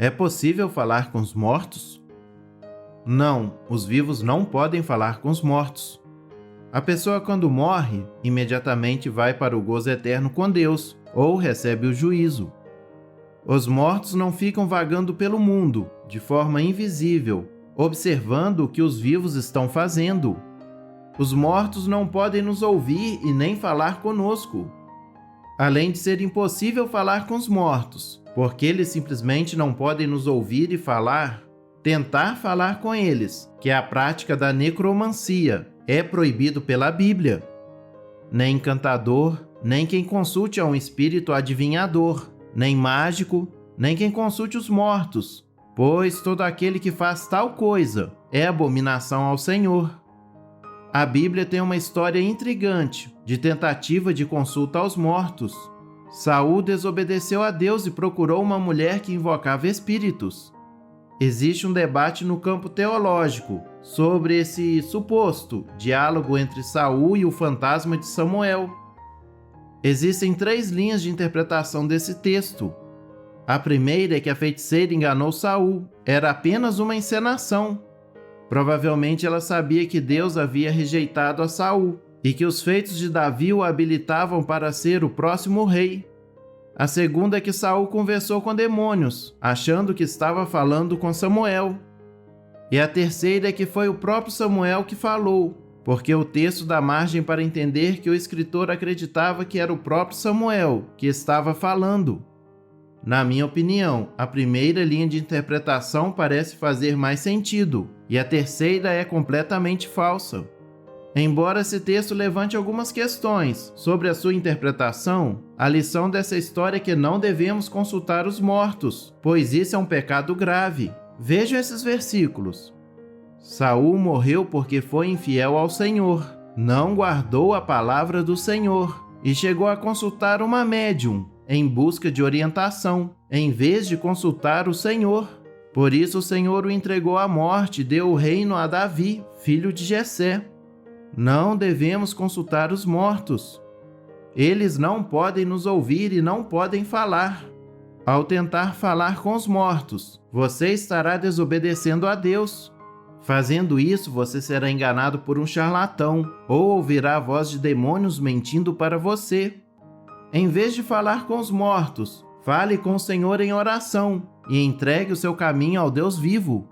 É possível falar com os mortos? Não, os vivos não podem falar com os mortos. A pessoa, quando morre, imediatamente vai para o gozo eterno com Deus, ou recebe o juízo. Os mortos não ficam vagando pelo mundo, de forma invisível, observando o que os vivos estão fazendo. Os mortos não podem nos ouvir e nem falar conosco. Além de ser impossível falar com os mortos, porque eles simplesmente não podem nos ouvir e falar, tentar falar com eles, que é a prática da necromancia, é proibido pela Bíblia. Nem encantador, nem quem consulte a um espírito adivinhador, nem mágico, nem quem consulte os mortos, pois todo aquele que faz tal coisa é abominação ao Senhor. A Bíblia tem uma história intrigante de tentativa de consulta aos mortos. Saul desobedeceu a Deus e procurou uma mulher que invocava espíritos. Existe um debate no campo teológico sobre esse suposto diálogo entre Saul e o fantasma de Samuel. Existem 3 linhas de interpretação desse texto. A primeira é que a feiticeira enganou Saul, era apenas uma encenação. Provavelmente ela sabia que Deus havia rejeitado a Saul e que os feitos de Davi o habilitavam para ser o próximo rei. A segunda é que Saul conversou com demônios, achando que estava falando com Samuel. E a terceira é que foi o próprio Samuel que falou, porque o texto dá margem para entender que o escritor acreditava que era o próprio Samuel que estava falando. Na minha opinião, a primeira linha de interpretação parece fazer mais sentido, e a terceira é completamente falsa. Embora esse texto levante algumas questões sobre a sua interpretação, a lição dessa história é que não devemos consultar os mortos, pois isso é um pecado grave. Vejam esses versículos. Saul morreu porque foi infiel ao Senhor, não guardou a palavra do Senhor e chegou a consultar uma médium em busca de orientação, em vez de consultar o Senhor. Por isso o Senhor o entregou à morte e deu o reino a Davi, filho de Jessé. Não devemos consultar os mortos. Eles não podem nos ouvir e não podem falar. Ao tentar falar com os mortos, você estará desobedecendo a Deus. Fazendo isso, você será enganado por um charlatão ou ouvirá a voz de demônios mentindo para você. Em vez de falar com os mortos, fale com o Senhor em oração e entregue o seu caminho ao Deus vivo.